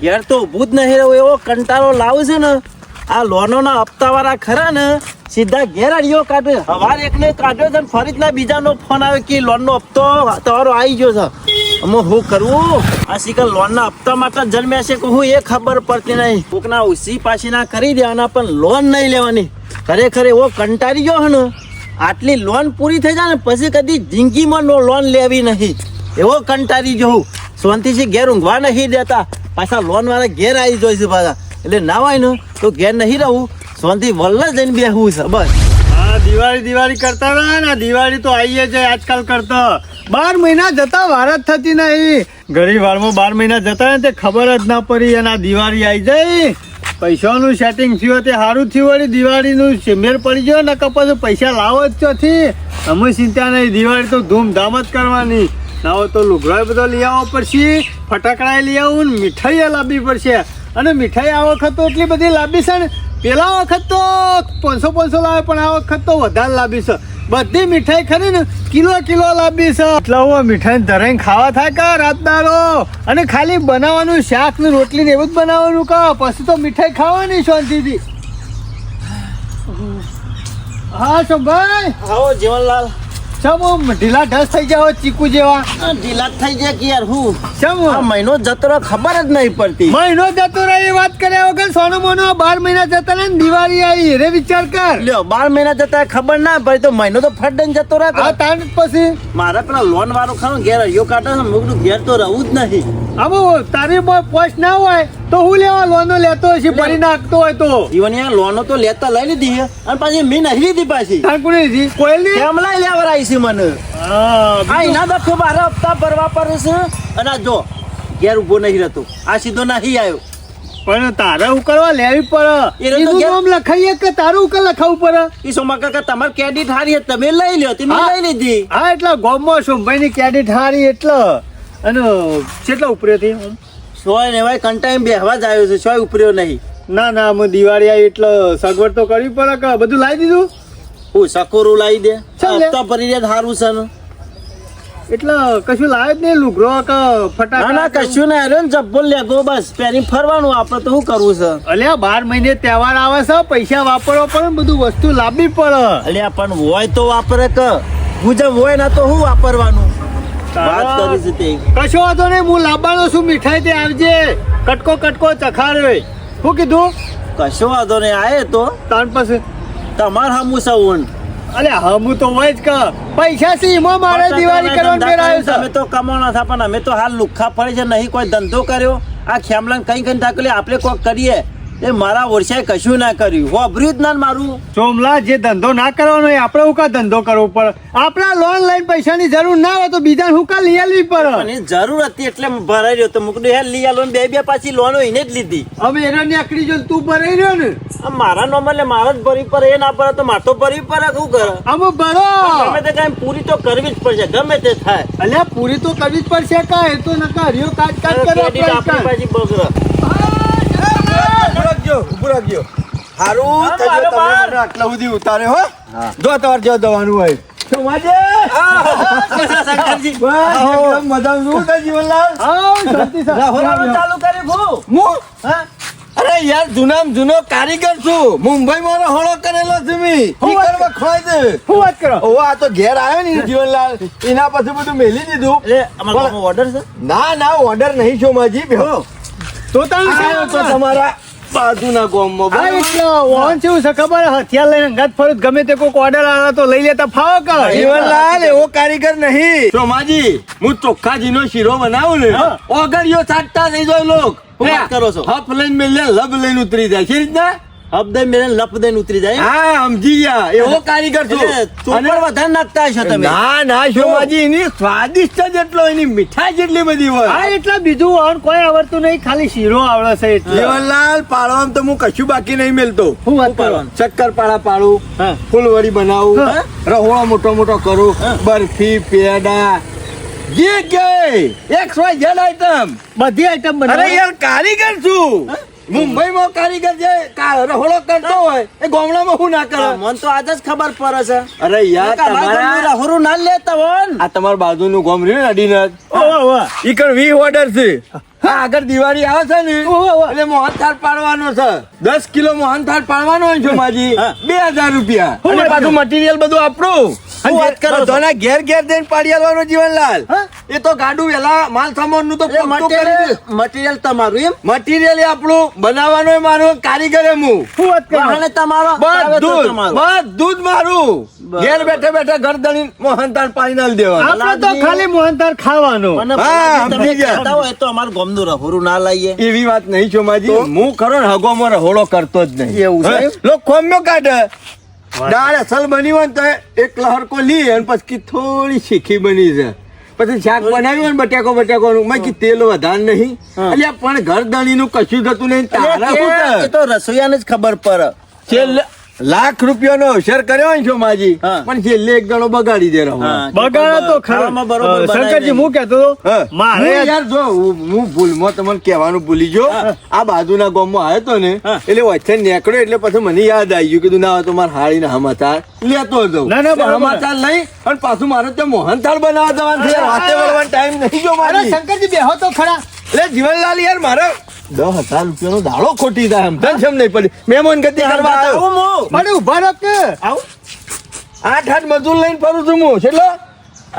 ઘેર તો ઊભું જ નહીં રહ્યું, એવો કંટાળો લાવું છે ને. આ લોનોના હપ્તા વાળા ખરા ને સીધા ઘેર અડીઓ કાઢે. હવાર એકને કાઢ્યો છે, ફરીથી બીજાનો ફોન આવે કે લોનનો હપ્તો તમારો આવી ગયો છે. અમે શું કરવું? આ શીખર લોનના હપ્તા માટે જન્મ્યા છે કે હું એ ખબર પડતી નહીં. કોકના ઉસી પાછી ના કરી દેવાના, પણ લોન નહીં લેવાની. ખરેખર એવો કંટાળી ગયો હે ને, આટલી લોન પૂરી થઈ જાય ને પછી કદી જિંદગીમાં લોન લેવી નહીં. એવો કંટાળી ગયો હું. શાંતિથી ઘેર ઊંઘવા નહીં દેતા, પાછા લોન વાળા ઘેર આવી જોઈ છે પાછા. એટલે ના હોય ને તો ઘેર નહીં રહું, શાંતિ વલ્લા જઈને બેહવું છે બસ. હા, દિવાળી કરતા રહ્યા ને. દિવાળી તો આવીએ છે આજકાલ કરતા. 12 મહિના જતા વાર જ થતી નહીં. ઘણી વારમાં 12 મહિના જતા ને તે ખબર જ ના પડી. અને આ દિવાળી આવી જાય, પૈસાનું સેટિંગ થયું તે સારું થયું. વળી દિવાળીનું મેર પડી ગયો ને કપાસ પૈસા લાવો જ ચોથી. અમે ચિંતા નહીં, દિવાળી તો ધૂમધામ જ કરવાની. ના હોય તો લુગડા બધો લઈ આવવો પડશે, ફટાકડા લઈ આવું ને મીઠાઈ લાવવી પડશે. અને મીઠાઈ આ વખત તો એટલી બધી લાંબી છે ને. પેલા વખત તો 500 લાવે, પણ આ વખત તો વધારે લાંબી છે. બધી મીઠાઈ ખરી ને કિલો લાંબી છે. એટલે હું મીઠાઈ ધરાઈને ખાવા થાય કા રાતદારો. અને ખાલી બનાવવાનું શાક ને રોટલી ને એવું જ બનાવવાનું કા, પછી તો મીઠાઈ ખાવાની શાંતિથી. હા શંભાઈ, આવો જીવનલાલ. ચમ ઢીલા ઢસ થઈ જાવ ચીકુ જેવા. ઢીલા થઈ જાય કે યાર હું ચમ આ મહિનો જતો રહ્યો ખબર જ નહીં પડતી. મહિનો જતો રહે એ વાત કર્યા વગર સોનો મોનો 12 મહિના જતા રહે ને દિવાળી આવી રે વિચાર કર. લ્યો 12 મહિના જતા ખબર ના પડી તો મહિનો તો ફટ દઈને જતો રહે. આ તાણ પછી મારા પેલા લોન વાળો ખાવ ઘેર અયો કાઢે છે, મુકડું ઘેર તો રહું જ નહીં. આબુ તારી પોસ્ટ ના હોય તો હું લેવા લોનો લેતો હશે ભરી નાખતો હોય તો. ઈવન યાર લોનો તો લેતા લઈ લીધી છે અને પાછી મેં નહીં લીધી પાછી. તાણ કોને લીધી? કોઈ નહીં. કેમ લઈ લેવા આવી છે મને? આ એના દખો બારે હપ્તા ભરવા પડે છે. અને આ જો ઘેર ઉભો નહીં રહેતો, આ સીધો નહીં આવ્યો. પણ તારે હું કરવા લેવી પડે? એનું નામ લખાઈએ કે તારું ઉકલ લખાવું પડે? ઈ સોમા કાકા તમારે ક્રેડિટ હારી તમે લઈ લ્યો, તમે લઈ લીધી. હા, એટલે ગોમમાં સોમભાઈ ની ક્રેડિટ હારી એટલે. અને કેટલા ઉપર્યો થી? સોય ને ભાઈ કંટાઈમ બેહવા જ આવ્યો છે, સોય ઉપર્યો નહીં. ના અમે દિવાળી આવી એટલે સગવડ તો કરવી પડે કે બધું લાવી દીધું. હું સકોરું લાવી દે, હપ્તા ભરી દે સારું છે ને. એટલે કશું લાવે જ નહીં, લુગરો કે ફટાકડા? ના કશું ના આવ્યો ને, જબ્બો લેગો બસ પહેરી ફરવાનું. આપણે તો શું કરવું છે? અલ્યા 12 મહિને તહેવાર આવે છે, પૈસા વાપરવા પડે, બધું વસ્તુ લાવવી પડે. અલ્યા પણ હોય તો વાપરે કે ગુજબ હોય ના તો શું વાપરવાનું? વાત કરી છે તે. કશો વાંધો નહીં, હું લાવવાનો છું. મીઠાઈ તે આવજે, કટકો ચખાડે. શું કીધું? કશો વાંધો નહીં, આયે તો તાણ પછી તમાર હમું સવન. અલે હમું તો હોય જ કે પૈસા છે એમાં મારે દિવાળી કરવાનું મેળાયું છે. અમે તો કમાવાના હતા પણ અમે તો હાલ લુખ્ખા પડે છે, નહીં કોઈ ધંધો કર્યો. આ ખેમલાને કઈ ધાકલી આપણે કોક કરીએ. એ મારા વર્ષે કશું ના કર્યું, હોભર્યું જ ના મારું. સોમલા, જે ધંધો ના કરવાનો હોય આપણે હું કા ધંધો કરવો પડે? આપણે લોન લઈને પૈસાની જરૂર ના હોય તો બીજા હું કા લઈ આલવી પડે? મને જરૂર હતી એટલે ભરાઈ રહ્યો તો મુકડું હે લઈ આલો. બે પાછી લોનો એને જ લીધી. હવે એનો નીકળી જો તું ભરાઈ રહ્યો ને. મારા નોમ એટલે મારા જ ભરવી પડે, એ ના પડે તો મારે તો ભરવી પડે. શું કરે? અમે ભરો ગમે તે કાંઈ પૂરી તો કરવી જ પડશે, ગમે તે થાય. અલ્યા પૂરી તો કરવી જ પડશે. કા એ તો નકા હરિયો કાટ કરવા પાછી બગડે. ઉભું રાખજો. હારું થજો તમે આટલા સુધી ઉતારે હો. જો તમારે જો દવાનું હોય તો માજે. શંકરજી એકદમ મજામાં શું થાય જીવનલાલ? ચાલુ કર્યું હું અરે યાર જૂનામાં જૂનો કારીગર છું. મુંબઈમાં રહોળો કરેલો છું મેં. ઈ કરવા ખોઈ દે. શું વાત કરો? ઓ આ તો ઘેર આવ્યો ને જીવનલાલ, એના પછી બધું મેલી દીધું. એટલે અમારો ઓર્ડર છે? ના ઓર્ડર નહીં છો માજી. બેહો તો તમારા બાજુના ગામમાં. હા એટલે ઓન છે શું ખબર? હથિયાર લઈને અંગાત ફરજ ગમે તે કોઈ ઓર્ડર આવે તો લઈ લેતા ફાવો કે? જીવનલાલ એવો કારીગર નહીં. સોમાજી, હું ચોખ્ખાજીનો શીરો બનાવું ને, ઓગળિયો ચાટતા થઈ જાય લોક. વાત કરો છો? હપ લઈને મેલે લબ લઈને ઉતરી જાય છે રીતના. હબદે મેરે લપ દઈને ઉતરી જાય. હા સમજી ગયા, એવો કારીગર છું. અને વધારે નાખતા છો તમે? ના શોમાજી, એની સ્વાદિષ્ટ જેટલો એની મીઠાઈ જેટલી બધી હોય. હા એટલે બીજું ઓન કોઈ આવડતું નહીં, ખાલી શીરો આવડે છે એટલે. જીવનલાલ, પાડવામાં તો હું કશું બાકી નહીં મેલતો. શું વાત કરવાનું? શક્કરપાળા પાડું, ફૂલવડી બનાવું, રહોળો મોટો કરું, બરફી, પેડા, જે કે XYZ આઈટમ, બધી આઈટમ બનાવું. અરે યાર કારીગર છું. મુંબઈમાં કારીગર જે રહોળો કરતો હોય એ ગામડામાં હું ના કરે? મન તો આજ જ ખબર પડે છે. અરે યાર તમારા રહોરું ના લેતા હોય. આ તમારા બાજુનું ગામ રહ્યું ને અડીનાથ, ઈ કણ 20 ઓર્ડર છે. આ આગળ દિવાળી આવે છે ને એટલે મોહનથાળ પાડવાનો છે 10 કિલો મોહનથાળ પાડવાનો હોય સોમાજી હા. 2000 રૂપિયા અને પાછું મટીરિયલ બધું આપણું શું વાત કરો છો? બધાના ઘેર ઘેર જઈને પાડી આલવાનો જીવનલાલ એ તો ગાડું વેલા માલ સામાન નું તો પક્કું કરી દે. મટીરિયલ તમારું એમ મટીરિયલ આપણું બનાવવાનો મારો કારીગર હું શું વાત કરો વાહને તમારો બધું તો તમારું. જ મારું બરાબર. ઘેર બેઠે બેઠે ઘર દણી મોહનથાળ પાડી નાલ દેવાનું આપણે તો ખાલી મોહનથાળ ખાવાનો મને હા, ભલાજી તમે સમજી ગયા. કહેતા હોય તો અમારું ગામનું રહોરું ના લાવીએ એવી વાત નહીં ચોમાજી હું ખરો ને હગોમાં રહોળો કરતો જ નહીં એવું છે એમ? લોક ખોમ્યો કાઢે દાળ અસલ બની હોય ને તો એક લહરકો લી અને પછી થોડી શીખી બની છે પછી શાક બનાવ્યું હોય ને બટાકો મેં કી તેલ વધારે નહીં હા. અલ્યા પણ ઘર દણીનું કશું થતું નહીં તારા શું એ છે? તો રસોઈયાને જ ખબર પડે છેલ્લે લાખ રૂપિયાનો અવસર કર્યો હોય ને ચોમાજી હા. પણ છેલ્લે એક ગણો બગાડી દે રહો હા. બગાડો તો ખાવામાં ખરો બરોબર બનાવી શંકરજી નહીં. હું કહેતો હતો મારે હું યાર જો હું ભૂલમાં તમને કહેવાનું ભૂલી ગયો આ બાજુના ગામમાં આવ્યો તો ને હા. એટલે વચ્ચે નીકળ્યો એટલે પછી મને યાદ આવી ગયું કીધું ના હોય તો મારે હાળીના સમાચાર લેતો જાઉં ના, ના, એટલે બરાબર. સમાચાર લઈ અને પાછું મારે ત્યાં મોહનથાળ બનાવવા જવાનું છે યાર. વાતે વળવાનો ટાઈમ નહીં જો અરે મારી શંકરજી બેહો તો ખરા એટલે જીવનલાલ યાર મારે 10,000 રૂપિયાનો દાડો ખોટી જાય એમ તને સમજ નહીં પડી મહેમાન ગતિ કરવા આવ્યો આવું હું. પણ ઉભા રહો કે આવું? 8 મજૂર લઈને ફરું છું હું કેટલો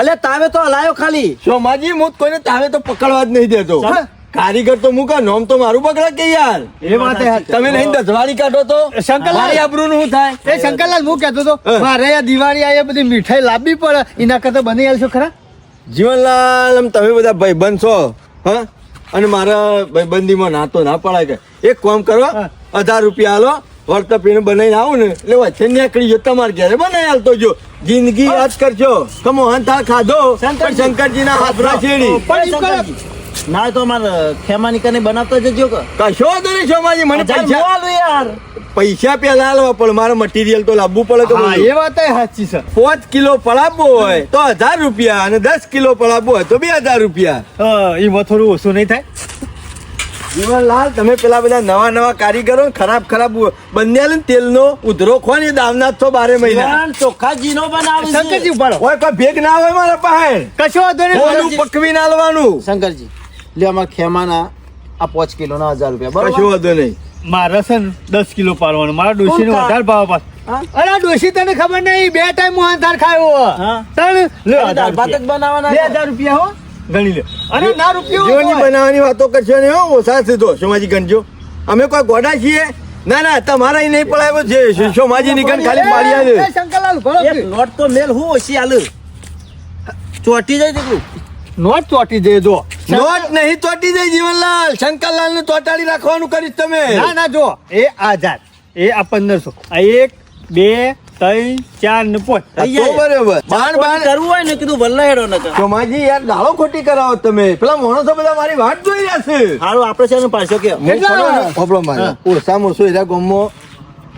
અલ્યા તાવે તો હલાયો ખાલી સોમાજી હું કોઈને તાવે તો પકડવા જ નહીં દેતો હા. કારીગર તો મૂકા નોમ તો મારું પકડે કે યાર એ વાત એ સાચી. તમે નહીં દસવાળી કાઢો તો શંકરલાલ. મારી આબરૂનું શું થાય એ શંકરલાલ હું કહેતો હતો હા. મારે આ દિવાળી આવી બધી મીઠાઈ લાવવી પડે એના કરતા બની આલશો ખરા જીવનલાલ આમ તમે બધા ભાઈબંધ છો હા અને મારા ભાઈબંધીમાં નાતો ના પડાય કે એક કામ કરો હા. 1000 રૂપિયા હાલો વર્તા પીને બનાવીને આવું ને એટલે વચ્ચે નીકળી ગયો તમારે ઘરે બનાવી હાલતો જો જિંદગી યાદ કરજો કે મોહનથાળ ખાધો પણ શંકરજીના હાથમાં છેડી પણ એમ કરો. શંકરજી, ના તો અમારે ખેમાની કને બનાવતો જજો કે કશો વાંધો નહીં સોમાજી મને હજાર પૈસા હું આલું યાર પૈસા પેલા હાલવા પણ મારે મટીરિયલ તો લાવવું પડે કે હા બધું. એ વાત એ સાચી છે 5 કિલો પડાવવો હોય તો 1000 રૂપિયા અને 10 કિલો પડાવવો હોય તો 2000 રૂપિયા એમાં થોડું ઓછું નહીં થાય જીવનલાલ તમે પેલા બધા નવા કારીગરો ને ખરાબ બંને તેલનો ઉધરો ખો ને દાવના તો 12 મહિના પણ ચોખ્ખાજીનો બનાવે છે. શંકરજી ઉભા રહો. હોય કોઈ ભેગ ના હોય મારા પાસે કશો વાંધો નહીં ઓલું પકવી ના લેવાનું શંકરજી લ્યો અમારા ખેમાના આ 5 કિલોના 1000 રૂપિયા કશું બરોબર વાંધો નહીં મારે છે ને 10 કિલો પાડવાનું મારા ડોશી નો કોણ વધારે ભાવ પાસ હા? અરે આ ડોશી તને ખબર નહીં 2 ટાઈમ મોહનથાળ ખાયો હા. તને લે ખાલી દાળ ભાત જ બનાવવાના છે. 2000 રૂપિયા હો ગણી લે અરે ના રૂપિયા જીવનની બનાવવાની વાતો કરશો ને હો ઓછા સીધો સોમાજી ગણજો અમે કોઈ ગોડા છીએ ના તમારા અહીં નહીં પડાયો છે સોમાજી ની ગણ ખાલી પાડી આવે શંકરલાલ ભરો એક નોટ તો મેલ હું ઓછી આલુ ચોટી જાય તેટલું નોટ ચોટી દે જો નોટ નહીં તોટી જાય જીવનલાલ શંકરલાલ ને તોટાડી રાખવાનું કરીશ તમે ના જો એ 1000 એ આ 1500 આ 1 2 3 4 ને 5 થઈ તો જાય. બરોબર બાણ કરવું હોય ને કીધું વલ્લા હેડો ન કર સોમાજી યાર દાળો ખોટી કરાવો તમે પેલા માણસો બધા મારી વાત જોઈ રહ્યા છે હારું આપણે છે ને પાછો કે પ્રોબ્લેમ મારે ઓળસામાં શું એના ગામમાં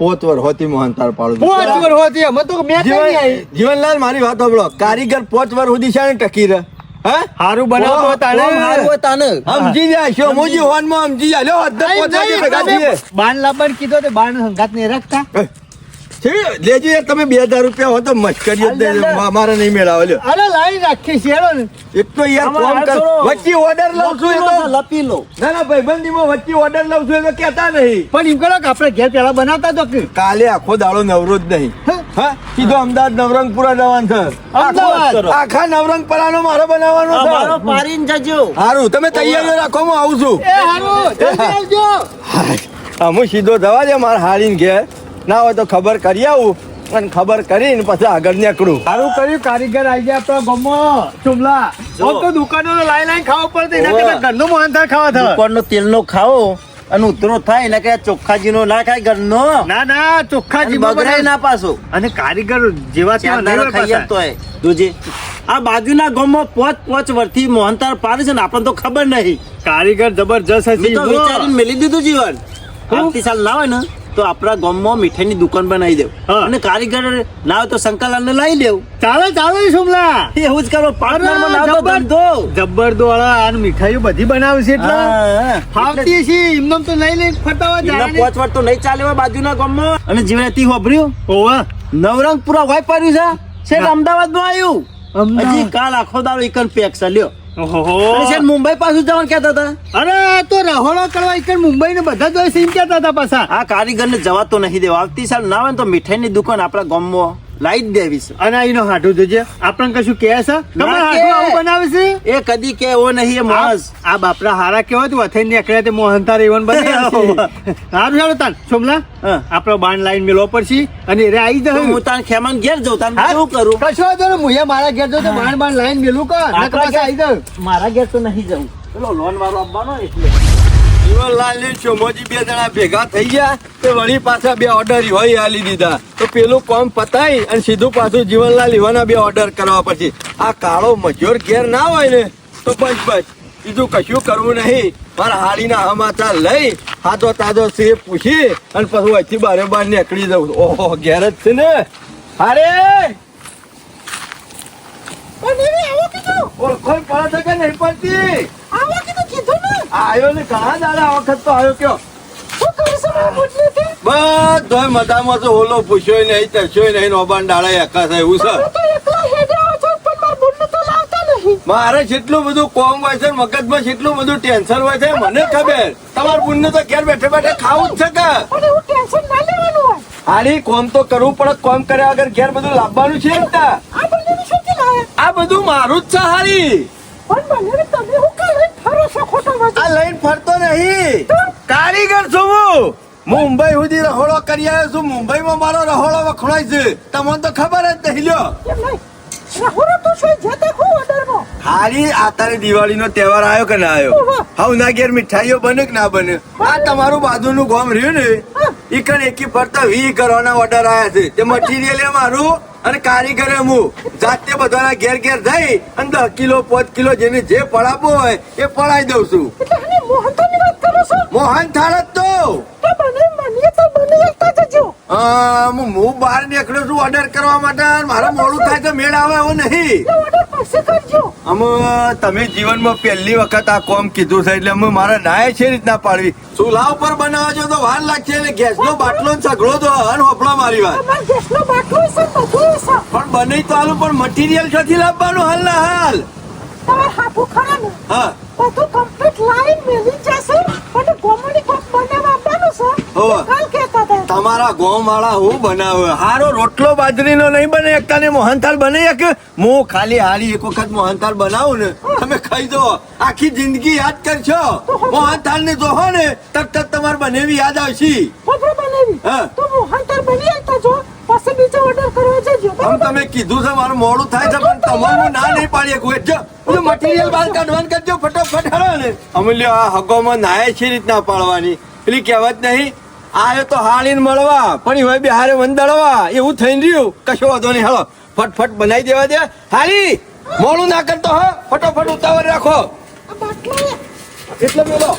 5 વર હોતી મોહનથાળ પાડું પાંચ વર હોતી અમે તો મેં કઈ નહીં આવી જીવનલાલ મારી વાત સાંભળો કારીગર 5 વર સુધી શાણે ટકી રહે હા હારું બનાવતો હતા ને હારું હોય તાને સમજી જાય છો મોજી હોનમાં સમજી જાય લ્યો અડધો પહોંચાડી ભેગા છીએ બાણ લાવવાનું કીધું તે બાણ હંગાત નહીં રાખતા છે, લેજો યાર તમે 2000 રૂપિયા હો તો મસ્કરીઓ જ દે, મારે નહીં મેળાવે લ્યો અરે લાવી રાખી શેરો ને એક તો યાર આમાં કોમ કર થોડો વચ્ચે ઓર્ડર લઉં છું એ તો લપી લો ના ભાઈબંધીમાં વચ્ચે ઓર્ડર લઉં છું એ તો કહેતા નહીં પણ એમ કરો કે આપણે ઘેર પેલા બનાવતા તો કે કાલે આખો દાડો નવરો જ નહીં હા સીધો અમદાવાદ નવરંગપુરા જવાનું છે અમદાવાદ આખા નવરંગપરાનો મારો બનાવવાનો મારો છે પારીને જજો સારું તમે તૈયારીઓ રાખો હું આવું છું એ હારું જલ્દી આવજો હું સીધો જવા દે મારે હારીને ઘેર ના હોય તો ખબર કરી આવું અને ખબર કરીને પછી આગળ નીકળું સારું કર્યું કારીગર આવી ગયા આપણા ગામમાં ચુમલા જો. આમ તો દુકાનો લાઈ ખાવા પડે એના કરતા ઘરનું મોહનથાળ ખાવા થાય દુકાનનો તેલનો ખાઓ અને ઉતરો થાય એને કે ચોખ્ખાજીનો ના ખાય ઘરનો ના ચોખ્ખા અને જીભો બગડાય ના પાછો અને કારીગર જેવા ચાર તેવા નહીં દાડા હોય ખાઈ પાછા. તો દુજે આ બાજુના ગામમાં 5 વર્ષથી મોહનથાળ પાડે છે ને આપણને તો ખબર નહીં કારીગર જબરજસ્ત મેં હતી તો વિચારીને મેલી દીધું જીવન આવતી સાલ ના હોય ને તો આપણા ગામમાં મીઠાઈની દુકાન બનાવી દેવ હા. અને કારીગર ના હોય તો શંકરલાલને લાવી દેવું ચાલે શુમલા એવું જ કરો પાર્ટનરમાં ના તો જબર. ધંધો જબ્બર દોડા અને મીઠાઈઓ બધી બનાવે છે એટલે હા. ફાવતી છે એમને તો લઈ ફટાવા એમના જાય 5 વર્ષ તો નહીં ચાલે હોય બાજુના ગામમાં અને જીવનથી હોભર્યું ઓવા નવરંગપુરા વાય પાડ્યું છે છેક અમદાવાદમાં આવ્યું અમદાવાદ. હજી કાલ આખો દાડો એકન પેક છે લ્યો ઓહો અને શેઠ મુંબઈ પાછું જવાનું કહેતા હતા. અરે આ તો રહોડો કરવા એક મુંબઈ ને બધા જોઈ સીમ કેતા હતા પાછા. આ કારીગરને જવા તો નહીં દેવા. આવતી સાલ ના હોય ને તો મીઠાઈની દુકાન આપણા ગામમાં લાવી જ દેવી છે. અને એનો હાટું જોજે આપણને કશું કહે છે તમારે ના હાટું કે. આવું બનાવે છે. એ કદી કે એવો નહીં એ માણસ. આ બાપરા હારા કેવો હતું અથઈ નીકળ્યા તે મોહનતાર એવન બની સારું સારું તાન સોમલા હા. આપણો બાણ લાઈન મેળવો પડશે અને રે આવી તો જશે. હું તાન ખેમાન ઘેર જઉં તાન હા? શું કરું. કશો વાંધો નહીં. મુએ મારા ઘેર જો તો બાણ લાઈન મેલું કર નકર આપણા પાછા આવી જાવ. મારા ઘેર તો નહીં જવું. પેલો લોન વાળો આપવાનો એટલે જીવનલાલ ને ચોમોજી બે જણા ભેગા થઈ ગયા તે વળી પાછા બે ઓર્ડર હોય આલી દીધા તો પેલું કોમ પતાઈ અને સીધું પાછું જીવનલાલ ઈવાના બે ઓર્ડર કરવા પછી આ કાળો મજૂર ઘેર ના હોય ને તો બસ બસ બીજું કશું કરવું નહીં. મારા હાડીના સમાચાર લઈ હાથો તાજો છે પૂછી અને પછી અહીંથી બારે બાર નીકળી જવું. ઓહો ઘેર જ છે ને. હારે ઓળખોણ પડે છે કે નહીં પડતી? આયો ને ઘણા દાડા આ વખત તો આવ્યો કયો બધોય મજામાં તો ઓલો પૂછ્યો નહીં તરસ્યો નહીં નોબાન ડાળા એકા થાય એવું છે. મારે જેટલું બધું કોમ હોય છે મગજમાં જેટલું બધું ટેન્શન હોય છે મને ખબર. તમારા બુનને તો ઘેર બેઠે બેઠે ખાવું જ છે કે હારી કોમ તો કરવું પડે. કોમ કર્યા વગર ઘેર બધું લાવવાનું છે ને તા. આ બધું મારું જ છે હારી. આ લઈને ફરતો નહીં. કારીગર છું હું. મુંબઈ સુધી રહોડો કરી આવ્યો છું. મુંબઈમાં મારો રહોડો વખણાય છે તમને તો ખબર જ નહીં લ્યો. હારી આ તારે દિવાળીનો તહેવાર આવ્યો કે ના આવ્યો? હવે ના ઘેર મીઠાઈઓ બને કે ના બને? આ તમારું બાજુનું ગામ રહ્યું ને ઈ કણ એકી ફરતા 20 કરવાના ઓર્ડર આવ્યા છે. તે મટીરિયલ એ મારું અને કારીગરે હું જાતે બધાના ઘેર ઘેર જઈ અને 10 કિલો 5 કિલો જેને જે પડાવવું હોય એ પડાવી દઉં છું. મોહન થાળ જ તો હું બહાર નીકળ્યો છું ઓર્ડર કરવા માટે. મારે મોડું થાય તો મેળ આવે એવું નહીં. અમે તમે જીવનમાં પહેલી વખત આ કોમ કીધું છે એટલે અમે મારા નાય છે રીતના પાડવી. ચૂલા ઉપર બનાવો છો તો વાર લાગશે એટલે ગેસનો બાટલો ને સગડો તો અને હોપળો મારી વાત. પણ બની તો હાલું પણ મટીરિયલ ક્યાંથી લાવવાનું હાલ ના હાલ? હા તમારા ગોમ વાળા હું બનાવે હારો રોટલો બાજરીનો નહીં બને એક તને મોહનથાળ બને એક. હું ખાલી હારી એક વખત મોહનથાળ બનાવું ને તમે ખાઈ દો આખી જિંદગી યાદ કરશો. મોહનથાળ ને જોહો ને તક તક તમારે બનેવી યાદ આવશે. હા આમ તમે કીધું છે મારું મોડું થાય છે પણ તમારું ના નહીં પાડી શકું. એટલે મટીરિયલ બહાર કાઢવાનું કરજો ફટોફટ હરો ને. અમૂલ્ય આ હગોમાં નાય છે રીતના પાડવાની પેલી કહેવત નહીં આયો તો હાળીને મળવા પણ હવે બિહારે વંદળવા એવું થઈને રહ્યું. કશો વાંધો નહીં હાલો ફટફટ બનાવી દેવા દે. હાલી મોડું ના કરતો હો ફટોફટ ઉતાવળ રાખો. એટલે બોલો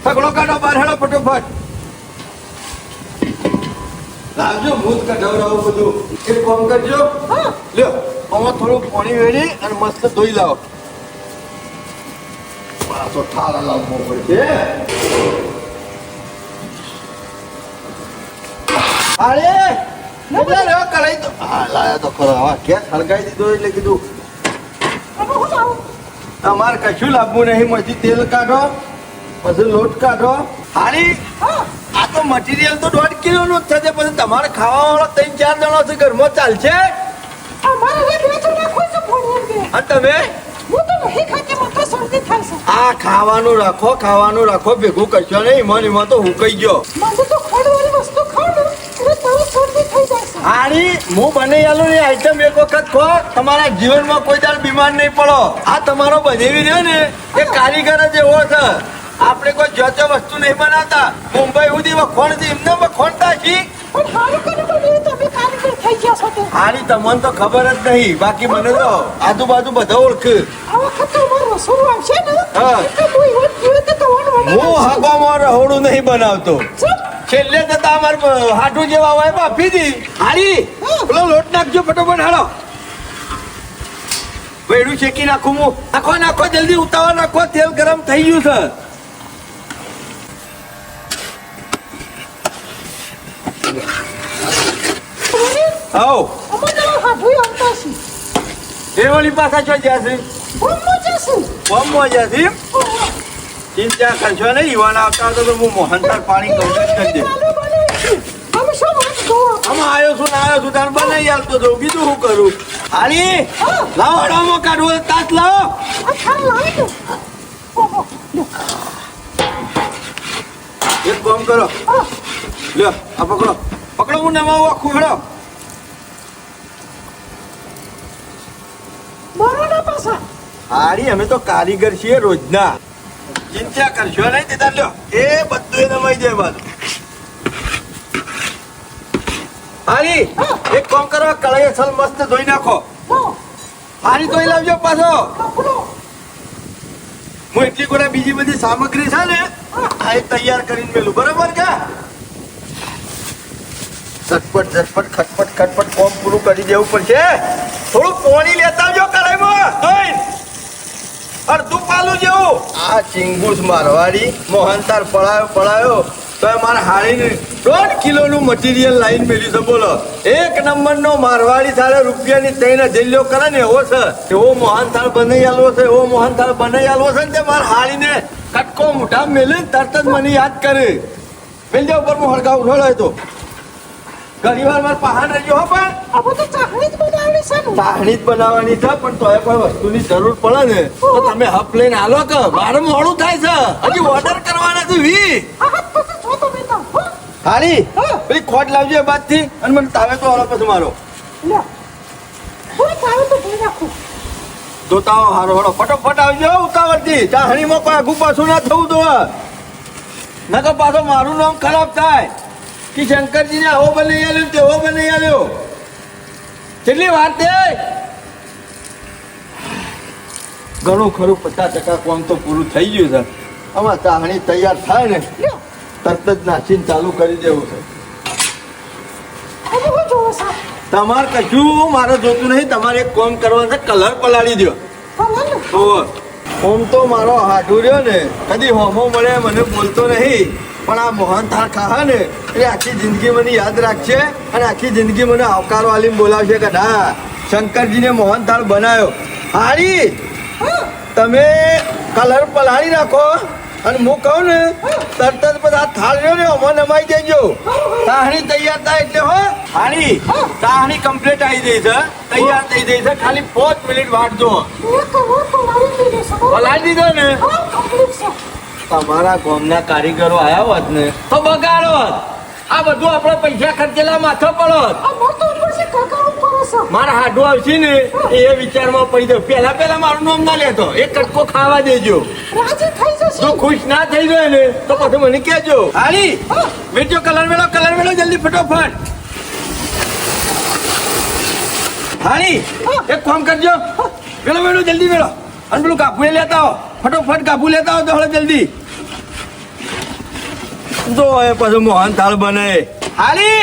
સગડો કાઢો બહાર હેડો ફટોફટ. લાવજો ભૂત કઢાવડાવું બધું. એક કામ કરજો લ્યો આમાં થોડું પાણી વેડી અને મસ્ત ધોઈ લાવો. પાછો થાળા લાવવો પડશે. અરે કેટલા લેવા કરાઈ તો હા લાયા તો ખરો. હા ગેસ હળગાઈ દીધો એટલે કીધું તમારે કશું લાવવું નહીં. મજી તેલ કાઢો પછી લોટ કાઢો. હારી આ તો મટીરિયલ તો 1.5 કિલો નું જ થશે. પછી તમારે ખાવા વાળો 3-4 જણો છે ઘરમાં ચાલશે. અને તમે આ ખાવાનું રાખો ભેગું કરશો નહીં. એમાં તો હુકાઈ ગયો. હારી હું બની આલું ની આઈટમ એક વખત ખો તમારા જીવનમાં કોઈ દાડ બીમાર નહીં પડો. આ તમારો બનેવી રહ્યો ને એ કારીગર જ એવો છે. આપણે કોઈ જોતે વસ્તુ નહીં બનાવતા. મુંબઈ સુધી વખોણથી એમને વખોણતા છીએ. હારી તમને તો ખબર જ નહીં. બાકી મને તો આજુબાજુ બધા ઓળખ. હું હગોમાં રહોડું નહીં બનાવતો. છેલ્લે જતા અમારે હાટું જેવા હોય બાફી દી. હારી પેલો લોટ નાખજો ફટોફટ હાલો. વેડું શેકી નાખું હું. નાખો જલ્દી ઉતાવળ નાખો. તેલ ગરમ થઈ ગયું છે. આવો દેવળી પાછા છો જ્યાં છે કોમ મોજાથી ચિંતા કરશો નહીં યુવાન આવતા હતો તો હું મોહનથાળ પાણી કમ્પ્લીટ કરી દે આમાં આવ્યો છું ને આવ્યો છું તાર બનાવી આવતો હતો બીજું શું કરું હાલી લાવો ડામો કાઢવો તાત લાવો એક કામ કરો લ્યો આ પકડો પકડો હું નમાવું આખું હેડો હારી અમે તો કારીગર છીએ રોજના ચિંતા કરશો નહીં દીધા લ્યો એ બધું નમાઈ જાય બાદ હારી એક કામ કરો કળાઈ અસલ મસ્ત ધોઈ નાખો હારી ધોઈ લાવજો પાછો હું એટલી ગોળા બીજી બધી સામગ્રી છે ને આ એ તૈયાર કરીને મેલું બરોબર કે ઝટપટ ઝટપટ ખટપટ ખટપટ કોમ પૂરું કરી દેવું પડશે થોડું પાણી લેતા આવજો કઢાઈમાં અડધું પાલું જેવું આ ચિંગુસ મારવાડી મોહનથાળ પડાયો તો મારા હાડીને 1.5 કિલોનું મટીરિયલ લાઈન મેળ્યું છે બોલો એક નંબરનો મારવાડી સારા રૂપિયાની તઈને જલ્યો કરે ને એવો છે એવો મોહનથાળ બનાવી આલવો છે એવો મોહનથાળ બનાવી આલવો છે ને તે મારા હાડીને કટકો મોઢા મેલી તરત જ મને યાદ કરે મેલજો ઉપર હું હળગાવ ઉઠાડો તો ઘણી વાર મારે પહાડ રહ્યો હો પણ ચાહણી જ બનાવવાની છે પણ તોય કોઈ વસ્તુની જરૂર પડે ને તો તમે હપ લઈને આલો કે મારે મોડું થાય છે હજી ઓર્ડર કરવાના છે હારી પેલી ખોટ લાવજો એ બાદથી અને મને તાવે તો આલો પછી મારો જોતાઓ હારો હળો ફટોફટ આવજો ઉતાવળથી ચાહણીમાં કોઈ આગુ પાછું ના થવું તો નકર પાછો મારું નામ ખરાબ થાય કે શંકરજીને આવો બનાવી આલ્યો તેવો બનાવી આલ્યો કેટલી વાર તે ઘણું ખરું 50% કામ તો પૂરું થઈ ગયું છે આમાં ચાહણી તૈયાર થાય ને તરત જ નાસીને ચાલુ કરી દેવું છે તમારે કશું મારે જોતું નહીં તમારે એક કામ કરવાનું છે કલર પલાળી દો ઓમ તો મારો હાડું રહ્યો ને કદી હોમો મળે મને બોલતો નહીં પણ આ મોહનથાળ ખાવા ને એટલે આખી જિંદગી મને યાદ રાખશે અને આખી જિંદગી મને આવકાર વાલી બોલાવશે કે ના શંકરજીને મોહનથાળ બનાવ્યો હારી તમે કલર પલાળી નાખો અને હું કહું ને તરત જ બધા થાળ રહ્યો ને અમો નમાઈ દેજો ચાહણી તૈયાર થાય એટલે હો હારી ચાહણી કમ્પ્લીટ આવી ગઈ છે તૈયાર થઈ ગઈ છે ખાલી 5 મિનિટ વાટજો પલાળી દીધો ને તમારા ગામના કારીગરો આયા હોત ને તો બગાડો આ બધું આપણે પૈસા ખર્ચેલા માથો પડો મારા હાડું આવશે ને એ વિચારમાં પડી દો પેલા મારું નામ ના લેતો એક કટકો ખાવા દેજો જો ખુશ ના થઈ ગયો ને તો પછી મને કહેજો હારી બેજો કલર મેળો જલ્દી ફટોફટ હારી એક કામ કરજો મેળો જલ્દી મેળો અને પેલું કાપુ લેતા આવો ફટોફટ કાપુ લેતા આવો તો હવે જલ્દી તો એ પછી મોહનથાળ બને હાલી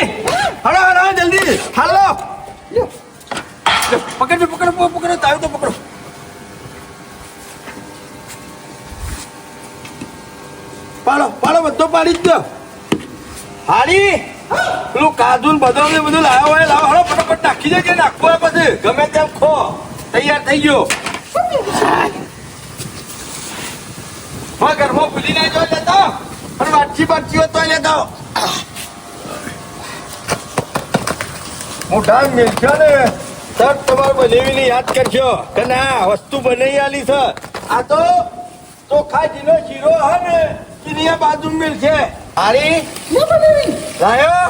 હળો જલ્દી હાલો પકડજો પકડો તાવ તો પકડો પાડો બધો પાડી જ દો હારી પેલું કાજુ ને બધું લાવ્યો હોય લાવો હળો ફટોફટ નાખી દેજે નાખવો હોય પછી ગમે તેમ ખો તૈયાર થઈ ગયો હા ઘરમાં ભૂલી ના જો લેતા અને વાટકી હોય તો લેતા મોઢા મિલશો ને સર તમારે બનાવીને યાદ કરશો કે ના વસ્તુ બનાવી આલી છે આ તો ચોખા જીનો શીરો હે ને એની બાજુ મિલશે હારી લાયો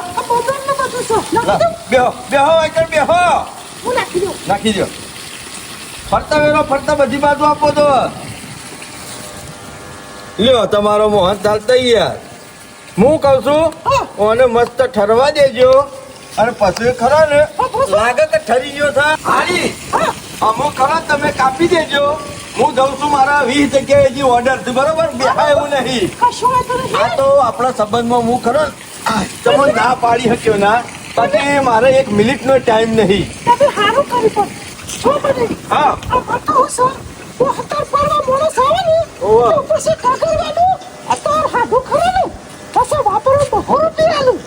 બેહો એકર બેહો નાખી દો ફરતા બધી બાજુ આપો તો લ્યો તમારો મોહનથાળ તૈયાર હું કહું છું ઓને મસ્ત ઠરવા દેજો અને પછી ખરા ને લાગે કે ઠરી ગયો છે હારી અમુક ખરા તમે કાપી દેજો હું દઉં છું મારા 20 જગ્યાએ જે ઓર્ડર છે બરોબર બેહા એવું નહીં આ તો આપણા સંબંધમાં હું ખરો તમને ના પાડી શક્યો ના પછી મારે 1 મિનિટનો ટાઈમ નહીં હા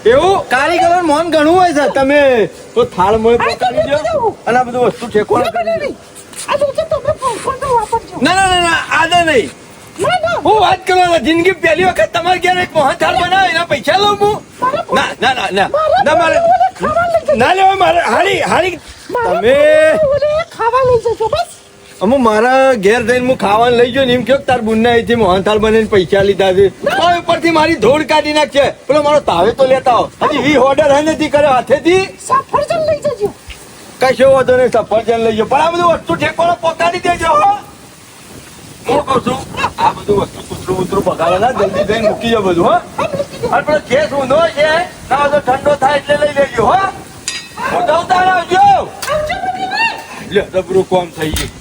એવું કારીગર મોન ઘણું હોય છે તમે તો થાળ મોય પકાવી દો અને આ બધું વસ્તુ ઠેકો કરી દો ના ના ના ના આજે નહીં. હું વાત કરવા જિંદગી પહેલી વખત તમારે ઘેર એક મોહનથાળ બનાવે એના પૈસા લઉં હું? ના ના ના ના ના મારે ના લેવા મારે હારી તમે અમુક મારા ઘેર જઈને હું ખાવાનું લઈ ગયો ને એમ કહ્યું તાર બુનના અહીંથી મોહનથાળ બનાવીને પૈસા લીધા છે તો ઉપરથી મારી ધૂળ કાઢી નાખશે. પેલો મારો તાવે તો લેતા આવો. હજી ઓર્ડર હે નથી કર્યો હાથેથી. સફરજન લઈ જજો. કશો વાંધો નહીં સફરજન લઈ જાઓ પણ આ બધું વસ્તુ ઠેકોડો પકાડી દેજો હો. હું કહું છું આ બધું વસ્તુ કૂતરું કૂતરું પકાડે ના જલ્દી જઈને મૂકી જાઓ બધું હો. અને પેલો ખેસ ઊંધો છે ના તો ઠંડો થાય એટલે લઈ લેજો હો. હું તો ઉતાર આવજો. લે જબરું કોમ થઈ ગયું.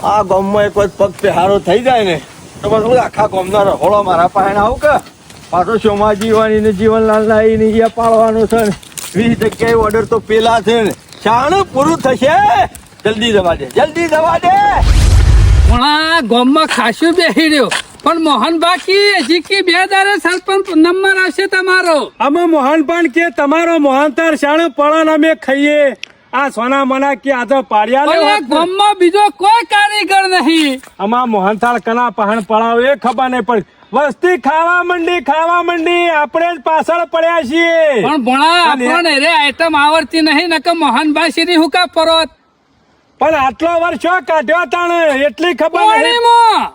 આ ગામમાં એક વખત પગ પહેરો થઈ જાય ને તો બસ આખા ગામના રહોળો મારા પાસે આવું કે પાછો શોમાં જીવાની ને જીવનલાલ લાવી ને એ પાડવાનું છે ને 20 જગ્યાએ ઓર્ડર તો પેલા છે ને શાણું પૂરું થશે. જલ્દી જવા દે જલ્દી જવા દે. પણ આ ગામમાં ખાસું બેસી રહ્યો પણ મોહન બાકી હજી કે 2 દાડે સરપંચ નંબર આવશે તમારો. અમે મોહનપાન કે તમારો મોહનથાળ શાણું પડન અમે ખાઈએ. આ સોના મના કે આજે પાડ્યા પણ આ ગામમાં બીજો કોઈ કારીગર નહીં. આમાં મોહનથાળ કના પહાણ પડાવે એ ખબર નહીં પડી. વસ્તી ખાવા મંડી આપણે જ પાછળ પડ્યા છીએ. પણ ભણા આપણને રે આઈટમ આવડતી નહીં નકર મોહનભાઈ શ્રી હુકા પરોત પણ આટલો વર્ષો કાઢ્યો તાણે એટલી ખબર નહીં. પાણીમાં.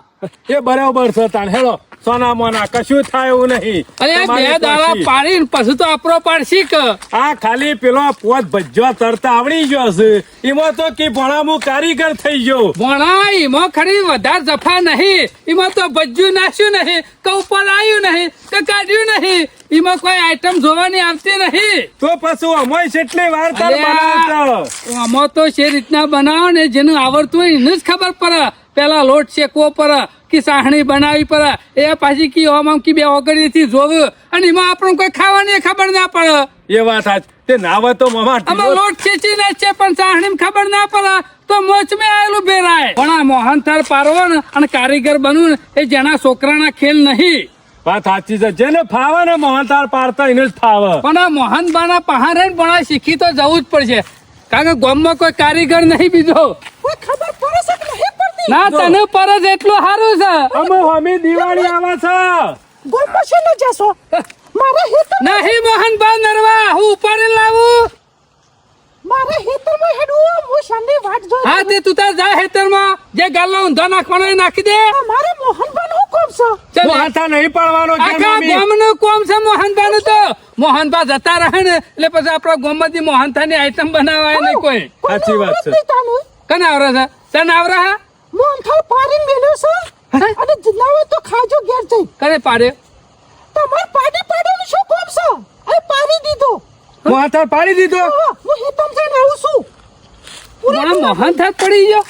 એ બરાબર છે તાણ હેલો સોના મોના કશું થાય એવું નહીં. અરે તમારી 2 દાડા પાછી. પાડીને પછી તો આપણો પાડશી કે આ ખાલી પેલો પોત ભજ્યો તરતા આવડી ગયો છે એમાં તો કે ભણામું કારીગર થઈ ગયો. ભણા એમાં ખરી વધારે જફા નહીં. એમાં તો ભજ્યું નાખ્યું નહીં કે ઉપર આવ્યું નહીં કે કાઢ્યું નહીં. એમાં કોઈ આઈટમ જોવાની આવતી નહીં. તો પછી અમોય કેટલી વાર તાર અરે બનાવતો. આમાં તો જે રીતના બનાવો ને જેનું આવડતું હોય એને જ ખબર પડે. પેલા લોટ શેકવો પડે કે સાહણી બનાવી પડે એ પાછી કી આમ કી 2 ઓગળીથી જોવું અને એમાં આપણને કોઈ ખાવાની ખબર ના પડે. એ વાત સાચી. તે નાવે તો મમા આમાં લોટ ખેંચી નાખ છે પણ સાહણી ખબર ના પડે તો મોચ મેં આવેલું બેરાય. પણ આ મોહનથાળ પારવો ને અને કારીગર બનવું ને એ જેના છોકરાના ખેલ નહીં. વાત સાચી છે. જેને ફાવે ને મોહનથાળ પાડતા એને જ ફાવે. પણ આ મોહનબાના પહાડ રહીને પણ આ શીખી તો જવું જ પડશે કારણ કે ગામમાં કોઈ કારીગર નહીં બીજો. કોઈ ખબર પડે છે કે નહીં પડતી? ના તને પર જ એટલું સારું છે. અમે હમી દિવાળી આવે છે. ગોમમાં છે ન જશો મારા હેતર નહીં મોહનબા નરવા હું ઉપાડી લાવું. મારા હેતરમાં હેડું હું શાની વાટ જોઈ. હા તે તું તાર જા હેતરમાં જે ગાલનો ઊંધો નાખવાનો એ નાખી દે. મારે મોહનબાન હુકમ છે. ચાલ મોહનથાળ નહીં પાડવાનો કે આખા મમ્મી? ગામનું કોમ છે મોહનબાનું તો. મોહનબા જતા રહે ને એટલે પછી આપણા ગામમાંથી મોહનથાળની આઈટમ બનાવાય નહીં કોઈ. સાચી વાત છે. કને આવરે છે તને આવરે હા મોહનથાળ પાડીને મેલ્યો છે અને જીના હોય તો ખાજો ઘેર જઈ. કને પાડે તમાર પાડવાનું શું કોમ છે? એ પાડી દીધો. મોહનથાળ પાડી દીધો. હું હેતમ જઈને આવું છું. મારા મોહનથાળ પડી ગયો.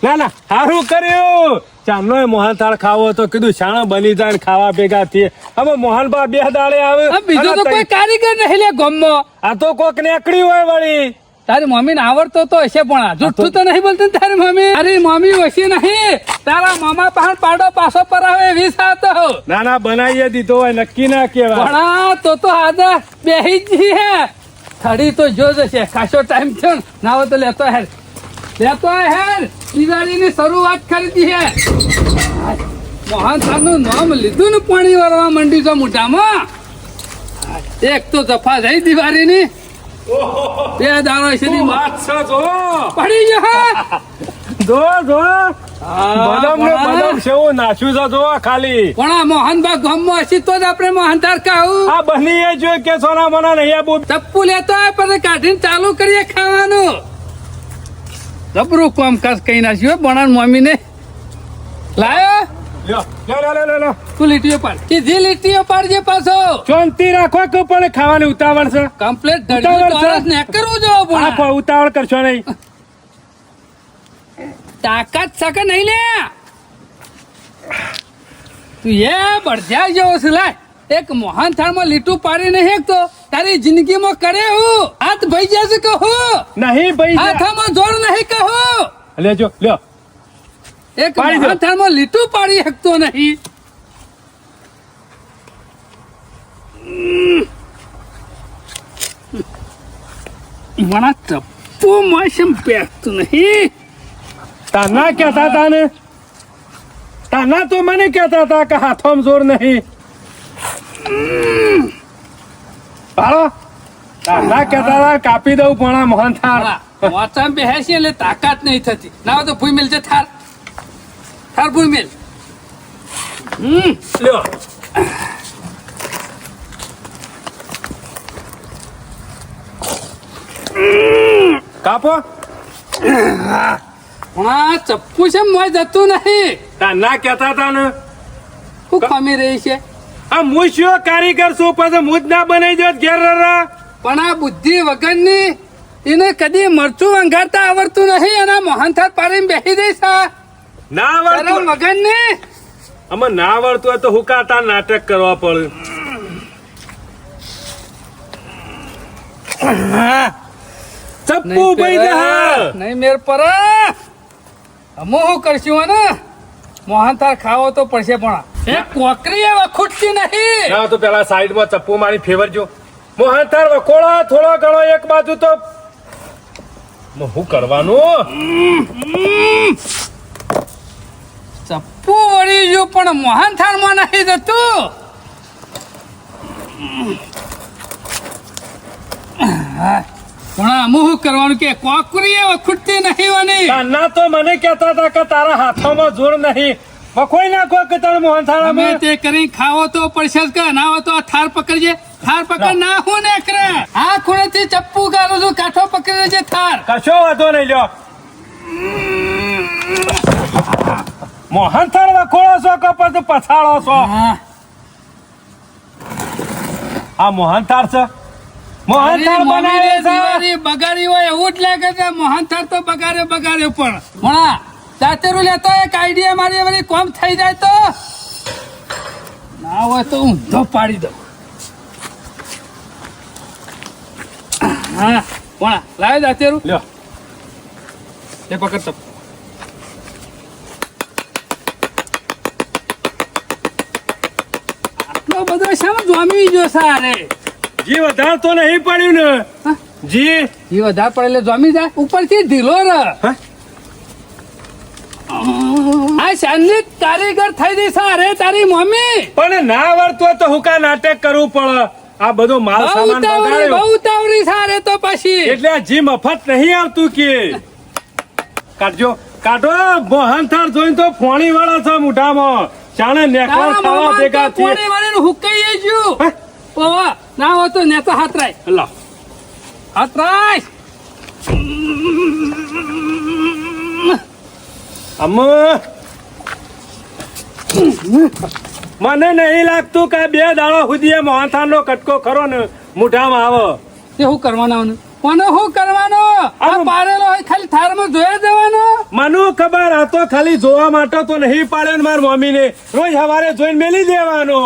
ના ના સારું કર્યું. ચાંદનો મોહનથાળ ખાવો તો કીધું શાણા બની જાય ને ખાવા ભેગા થઈએ. હવે મોહનબા 2 દાડે આવે આ બીજો તો કોઈ કારીગર નહીં લે ગામમાં. આ તો કોક નેકડી હોય વળી. તારી મમ્મી ને આવડતો તો હશે પણ આ જુઠ્ઠું તો નહીં બોલતી ને તારી મમ્મી. અરે મમ્મી ઓછી નહીં તારા મામા પાસે પાડો પાછો પરાવે 20 આતો. ના ના બનાવીએ દીધો હોય નક્કી ના કેવાય. ભણા તો હાજર બેહી જ હે થડી તો જો જશે ખાસો ટાઈમ થયો ને નાવો તો લેતો હેર દિવાળીની શરૂઆત કરી દી હે. મોહનથાળનું નામ લીધું ને પાણી વાળવા માંડ્યું છે મોઢામાં. એક તો જફા થઈ દિવાળીની 2 દાડો સુધી વાત છે જો. પડી ગયો હા. જો પણ બદામ ને બદામ સેવું નાખ્યું છે જો ખાલી. આ મોહનબા ગામમાં હશે તો જ આપણે મોહનથાળ ખાવું. આ બની એ જો કે સોના મના નહીં આબુ. ચપ્પુ લેતો હોય પછી કાઢીને ચાલુ કરીએ ખાવાનું. જબરું કામકાજ કઈ નાખ્યું બના મમ્મી ને લાયો. લો તું લીટીઓ પાડ કીધી લીટીઓ પાડજે પાછો. શાંતિ રાખો કે પણ ખાવાની ઉતાવળ છે. કમ્પ્લેટ ઉતાવળ છે. ને કરવું જો આ ઉતાવળ કરશો નહીં. તાકાત શકે નહીં લે તું એ બળજા જેવો છે લાય. એક મોહનથાળમાં લીટું પાડી નહીં તો તારી જિંદગીમાં કરે હું હાથ ભાઈ જશે કહું. નહીં ભાઈ હાથમાં જોર નહીં કહું. લેજો લ્યો. એક પાડી દો. મોહનથાળમાં લીટું પાડી શકતો નહીં. મને ચપ્પુ માસમ પહેરતું નહીં. તાના કહેતા હતા ને, તાના તો મને કહેતા હતા કે હાથોમાં જોર નહીં. હાલો, તાના કહેતા હતા કાપી દઉં પણ આ મોહન થાળ. મોચામાં બેસે છે એટલે તાકાત નહીં થતી. ના હોય તો ભૂઈ મેલ છે થાર ભૂઈ મેલ. લ્યો કાપો. હા ચપ્પુ છે મોય જતું નહીં. તાના કહેતા હતા ને, શું ખમી રહી છે? આ હું શું કારીગર છું પછી હું જ ના બનાવી દો ઘેર. પણ આ બુદ્ધિ વગરની એને કદી મરચું વંગારતા આવડતું નહીં. એના મોહનથાળ પાડીને બેસી દઈશ. ના આવડતું વગરની અમે ના આવડતું હોય તો હુકાતા નાટક કરવા પડે. ચપ્પુ ભાઈ નહીં મેર પર અમો શું કરશું ને મોહનથાળ ખાવો તો પડશે. પણ એ કોકરી એ વખૂટતી નહીં. ના તો પેલા સાઈડમાં ચપ્પુ મારી ફેવરજો. મોહનથાળ વખોળા થોડો ઘણો એક બાજુ તો શું કરવાનું. ચપ્પુ વળી ગયું પણ મોહનથાળમાં નહીં જતું. પણ અમુક શું કરવાનું કે કોકરી એ વખૂટતી નહીં વાની. ના તો મને કહેતા હતા કે તારા હાથોમાં જોર નહીં, વખોઈ નાખો કે તારે મોહનથાળ અમે તે કરીને ખાવો તો પડશે જ કે ના હોય તો આ થાર પકડજે. થાર પકડ ના હું ને કરે આ ખૂણેથી ચપ્પુ ગાળું છું. કાઠો પકડી લેજે થાર. કશો વાંધો નહીં. લ્યો મોહનથાળ વખોળો છો કે પછી પછાડો છો? હા આ મોહનથાળ છે. મોહનથાળ બનાવે છે. દિવાળી બગાડી હોય એવું જ લાગે છે. મોહનથાળ તો બગાડે પણ ભણા દાંતેરું લેતો એક આઈડિયા મારી વળી કોમ થઈ જાય તો ના હોય તો ઊંધો પાડી દઉં. હા ભણા લાવે દાંતેરું. લ્યો એ પકડ તપ. આટલો બધો શામ જોમી ગયો સારે. જી વધારે તો નહીં પડ્યું ને. હા? જી એ વધારે પડે એટલે જોમી જાય ઉપરથી ઢીલો ર. હા? આ શાનની કારીગર થઈ ગઈ સારે તારી મમ્મી. પણ ના આવડતું હોય તો હુકા નાટક કરવું પડે. આ બધો માલ સામાન બગાડ્યો બહુ તાવરી સારે તો પછી એટલે આ જી મફત નહીં આવતું કે. કાઢજો કાઢો. મોહનથાળ જોઈને તો ફોણી વાળા છે મોઢામાં. ચાણે નેકળ ખાવા ભેગા છે. કોણી વાળીને હુકાઈ ગયું. હા? ઓવા ના હોય તો નેતા હાથરાય. લો હાથરાય. મને નહીં લાગતું કે 2 દાડા સુધી મોહનથાળ નો કટકો ખરો ને મોઢામાં આવે. તે શું કરવાનો કોને શું કરવાનો? આ પારેલો હોય ખાલી થારમાં જોયા જવાનો. મને ખબર આ તો ખાલી જોવા માટે તો નહીં પાડે ને મારી મમ્મી ને રોજ સવારે જોઈને મેલી દેવાનો.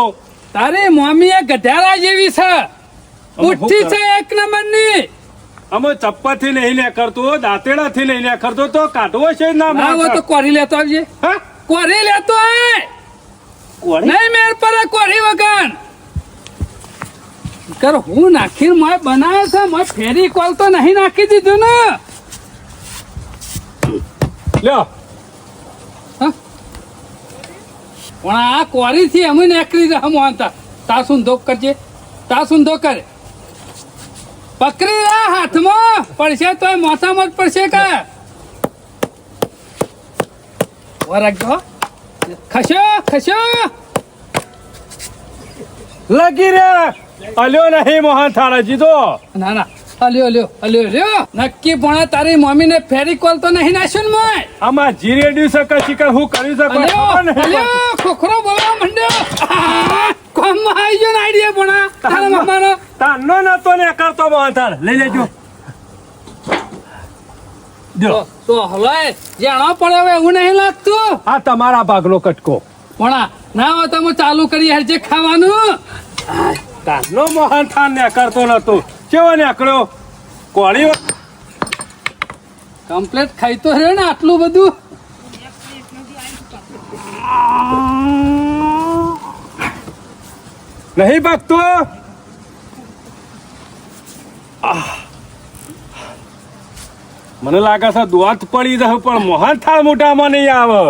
તારી મમ્મી એ ગધારા જેવી છે. ઉઠી છે એક નંબરની. અમે ચપ્પા થી નહીં કરતો, દાંતેડા થી નહીં કરતો તો કાઢવો છે ના. ના હોય તો કોરી લેતો આવજે. હા? કોરી લેતો આય. કોળી? નહીં મેર પર કોરી વગર કર હું નાખીને મોય બનાવ્યો છે. મોય ફેરી કોલ તો નહીં નાખી દીધું ને. લ્યો હા? પણ આ કોરી થી અમે નીકળી રહ્યા મોહનતા. તાસું ધોક કરજે. તાસું ધોક કરે. પકડી રહ્યા હાથમાં પડશે તો મોથામાં જ પડશે કે રાખજો. ખસો લગી રે. અલ્યો નહીં મોહનથાળ હજી તો. ના ના અલ્યો નક્કી પણ તારી મમ્મી ને ફેરી કોલ તો નહીં નાખ્યું ને મોય. આમાં જીરેડ્યું છે કે શિકાર હું કરી શકું અલ્યો ખોખરો બોલવા માંડ્યો. કોમમાં આવી ગયો ને આઈડિયા પણ તારા મમ્માનો. તાનો નતો ને કરતો મોહનથાળ લઈ લેજો. તો હલાય જાણો પડે હવે એવું નહીં લાગતું. આ તમારા ભાગનો કટકો. પણ ના હોય તો હું ચાલુ કરી હરજે ખાવાનું. તાનો મોહનથાળ ને કરતો નતો કેવો નીકળ્યો કોળી. કમ્પ્લેટ ખાઈ તો રહ્યો ને આટલું બધું. નહીં ભાગતો. મને લાગે છે દોત પડી જશે પણ મોહન થાળ મોઢામાં નહીં આવે.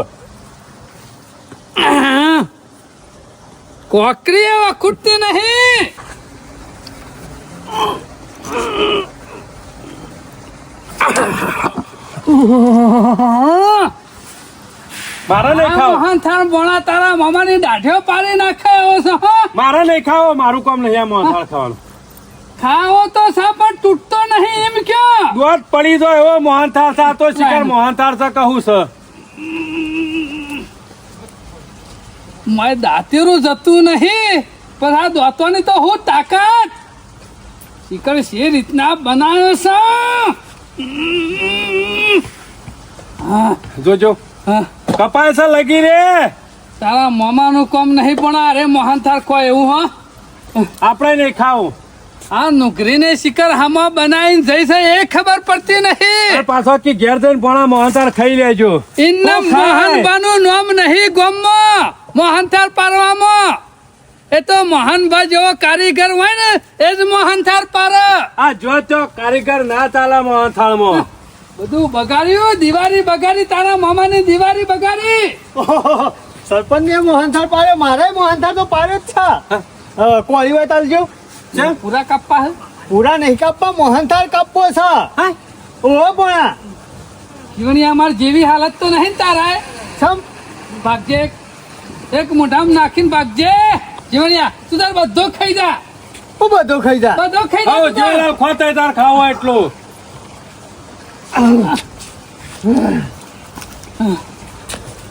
કોકરી હવે ખૂટતી નહીં. મારે નહીં ખાવ, મોહન થાળ બોણા તારા મામાની દાઢીઓ પાડી નાખે એવો છે હો. મારે નહીં ખાવો, મારું કામ નહીં આ મોહન થાળ ખાવાનું. ખાવો તો સા પણ તૂટતો નહીં એમ કયો. દોત પડી જાય એવો મોહન થાળ છે. આ તો શિખર મોહન થાળ છે કહું છે. મેં દાંતીરું જતું નહીં પણ આ દોતોની તો હું તાકાત. શિખર છે રીતના બનાવ્યો છે. હા જોજો હા કપાય છે લગી રે. તારા મામાનું કામ નહીં પણ અરે મોહન થાળ કોઈ એવું હો. આપણે નહીં ખાવું. આ નુકરીને શિખર હામાં બનાવીને જઈ છે એ ખબર પડતી નહીં. અને પાછો કે ઘેર જઈને પોણા મોહન થાળ ખાઈ લેજો. ઇન્નમ તો ખાય. મોહનબાનું નામ નહીં ગોમમાં મોહનથાળ પારવામાં. એ તો મોહનભા જેવો કારીગર હોય ને એ જ મોહનથાળ પારે. આ જો તો કારીગર ના ચાલે મોહન થાળમાં. બધું બગાડ્યું. દિવાળી બગાડી તારા મામાની દિવાળી બગાડી. ઓહો, સરપંચને મોહનથાળ પાડ્યો, મારે મોહનથાળ તો પાડ્યો જ છે. કોળી હોય તાલજો. પૂરા કાપવા હે? પૂરા નહીં કાપવા, મોહનથાળ કાપવો છે. હા? ઓહો બોણા જીવણી અમાર જેવી હાલત તો નહીં ને તારા. સમ ભાગજે એક મોઢામાં નાખીને ભાગજે. જીવણિયા તું તાર બધો ખાઈ જા. હું બધું ખાઈ જા. બધો ખાઈ આવો જા. જેવડા ખોતાય તાર ખાવો એટલું.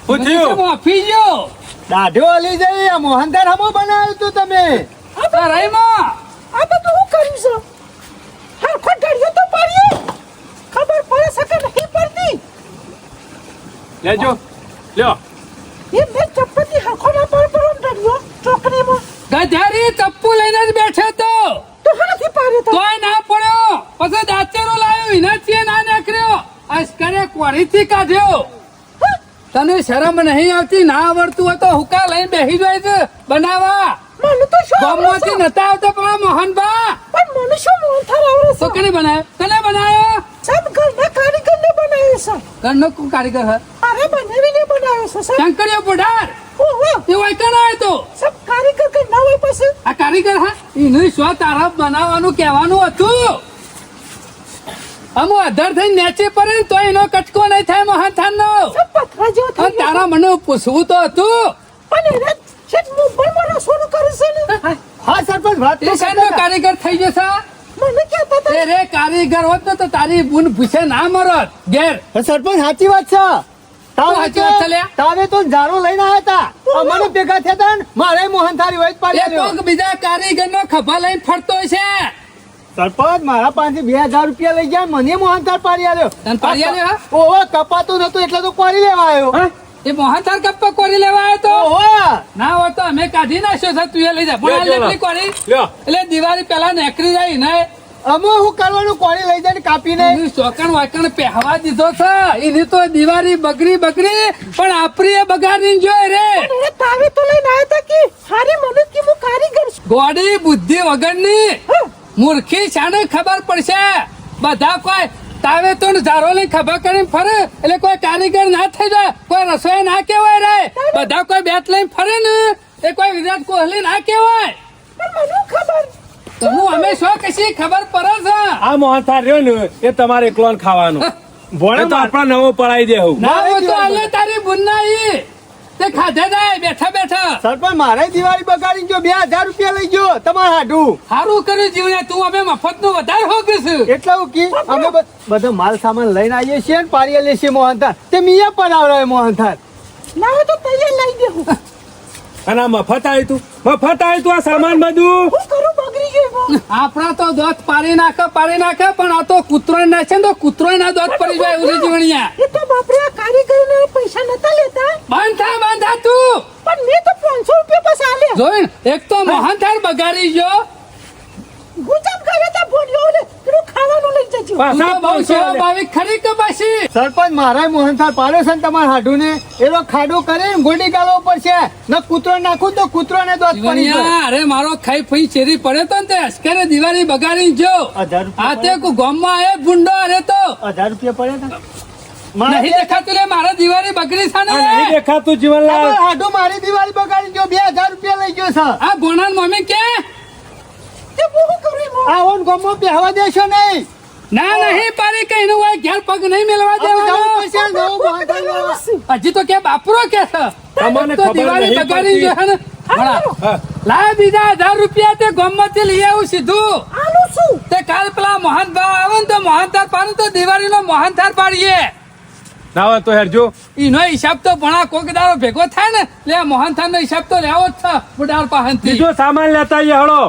શું થયું? માફી ગયો દાઢો હલી જઈ. આ મોહનથાળ હમો બનાવ્યું તું તમે. તારાઈમાં. આ બધું હું કર્યું છે હરખો ડળિયો તો પાડીએ ખબર પડે છે કે નહીં પડતી. લેજો લ્યો. એ મેં ચપ્પતી હરખો ના પર ડળિયો ચોકડીમાં ગધારી ચપ્પુ લઈને જ બેઠો તો તો હાથી પાડ્યો તો. તોય ના પડ્યો. પછી દાંતેરો લાવ્યો એનાથી ના નીકળ્યો. અસ્કરે કોળીથી કાઢ્યો. તને શરમ નહીં આવતી? ના આવડતું હોય તો હુકા લઈને બેસી જાય છે બનાવવા. મને તો શું આવડે ગામમાંથી છે? નતા આવતા પેલા મોહનબા. પણ મને શું મોહનથાળ આવડે તો છે? કને બનાવ્યો? કને બનાવ્યો? સબ ઘરના કારીગરને બનાવ્યો છે. ઘરનો કોણ કારીગર હે? અરે બનાવીને બનાવ્યો છે સબ. શંકરિયો બુઢાર. ઓહો, એ હોય કણ આવ્યો તો? સબ કારીગર કે ના હોય પછી આ કારીગર હા એને શું તારા બનાવવાનું કહેવાનું હતું. અમુ અધર થઈને નેચે પડે ને તો એનો કટકો નહીં થાય મોહનથાળનો. સબ પથરા જેવો થઈ અને ગયો તારા મને પૂછવું તો હતું. પણ એને છેક મોબાઈલમાં રસોડું કરે છે ને. હા સરપંચ વાત તો એ શાનો કરતા હતા. કારીગર થઈ જશે? મને કહેતા હતા એ રે કારીગર હોત ને તો તારી બુન ભૂસે ના મરત ઘેર. સરપંચ સાચી વાત છે. સાચી વાત છે લ્યા. તાવે તો ઝાડો લઈને આવ્યા હતા. અમારે ભેગા થયા હતા ને મારે મોહનથાળ હોય જ એ પાડ્યો. કોક બીજા કારીગર નો ખભા લઈને ફરતો છે. સરપંચ મારા પાસે 2000 રૂપિયા લઈ ગયા. મને મોહનથાળ પાડી આવ્યો. તને પાડી આલ્યો, હા? ઓહો, કપાતું નતું એટલે તો કોરી લેવા આવ્યો. એ મોહનથાળ કપ્પા કોરી લેવા આવ્યો તો ઓહો, ના હોય તો અમે કાઢી નાખ્યો છે. તું એ લઈ જા. પણ આ લ્યો, લેપલી કોરી લ્યો. એટલે દિવાળી પેલા નેકરી જાય ને અમે શું કરવાનું? કોરી લઈ જાય કાપીને. એની ચોકણ વાકણ પહેવા દીધો છે. એની તો દિવાળી બગડી પણ આપણી એ બગાડીને જોઈ રે. એને તાવે તો લઈને આવ્યા હતા કે હારી મને કે હું કારીગર છું. ગોડી બુદ્ધિ વગરની મૂર્ખી શાને ખબર પડશે? બધા કોઈ તાવે તો ઝારો લઈને ખભા કરીને ફરે એટલે કોઈ કારીગર ના થઈ જાય. કોઈ રસોઈ ના કહેવાય રે. બધા કોઈ બેટ લઈને ફરે ને એ કોઈ વિરાટ કોહલી ના કહેવાય. પણ મને ખબર તો હું અમે શું કશી ખબર પડે છે? આ મોહન થાળ રહ્યો ને એ તમારે એકલોને ખાવાનું. ભોળે તો આપણા નવો પડાઈ દેવું. ના હોય તો આલે તારી બુનના ઈ. તે ખાધે જાય બેઠા બેઠા. સરપંચ મારે દિવાળી બગાડી ગયો. 2000 રૂપિયા લઈ ગયો તમારા હાડું. સારું કર્યું જીવને. તું અમે મફત નું વધારે હો ગયું. એટલે હું કી અમે બધો માલ સામાન લઈને આવીએ છીએ ને પાડી આલીએ છીએ મોહનથાળ. તે મિયા પર આવડાવે મોહનથાળ. ના હોય તો તૈયાર લઈ દેવું. અને આ મફત આવ્યું તું આ સામાન બધું. હું કરું બગડી ગયું. આપણા તો દોત પાડી નાખે પણ આ તો કૂતરો નાખે તો કૂતરો ના દોત પડી જાય એવું છે જીવણિયા. એ તો બાપરે આ કારીગરને પૈસા નતા લેતા બંધ થા તું. પણ મેં તો 500 રૂપિયા પાછા આલ્યા. જોઈ એક તો મોહનથાળ બગાડી ગયો. ગુજામ ગયા તા બોલ્યો ઓલે પેલું ખાવાનું લઈ જજો તું પાછા તો બહુ પહોંચે સેવા લે. ભાવિક ખરી કે પછી સરપંચ મારા મોહનથાળ પાડ્યો છે ને તમારા હાડુને એનો ખાડો કરીને ગોડી ગાળવો પડશે ન કૂતરો નાખું તો કૂતરોને દોત પડી જાય. જીવણિયા, અરે મારો ખાઈ ફઈ ચેરી પડે તો ને તે અસ્કરે દિવાળી બગાડી જો 1000 રૂપિયા આ તે ગામમાં આયે ભૂંડો અરે તો 1000 રૂપિયા પડ્યા હતા નહીં દેખાતું લે મારા દિવાળી બગડી છે આ નહીં ને દેખાતું જીવનલાલ હાડુ મારી દિવાળી બગાડી ગયો 2000 રૂપિયા લઈ ગયો છે આ ભોણાન મમ્મી કે તે બહુ કરી આ ઓન ગમો બેહવા દેશો નહીં ના નહીં પારી કઈ નું હોય ઘેર પગ નહીં મેલવા જવું દેવાનો પડશે નવું મોહનથાળ લેવા. હજી તો કે બાપરો કે છે તમને તો ખબર દિવાળી નહીં બગાડી પડતી. જો હે ને ભણા. હા. લાય બીજા 1000 રૂપિયા તે ગામમાંથી લઈ આવું સીધું આલું છું તે કાલ પેલા મોહનભાઈ આવે ને તો મોહનથાળ પાડું તો દિવાળીનો મોહનથાળ પાડીએ ના હોય તો હેરજો ઈનો હિસાબ તો ભણા કોક દાડો ભેગો થાય ને લે મોહનથાળ નો હિસાબ તો લેવો જ છે બુડાર પાસેથી બીજો સામાન લેતા આવીએ હળો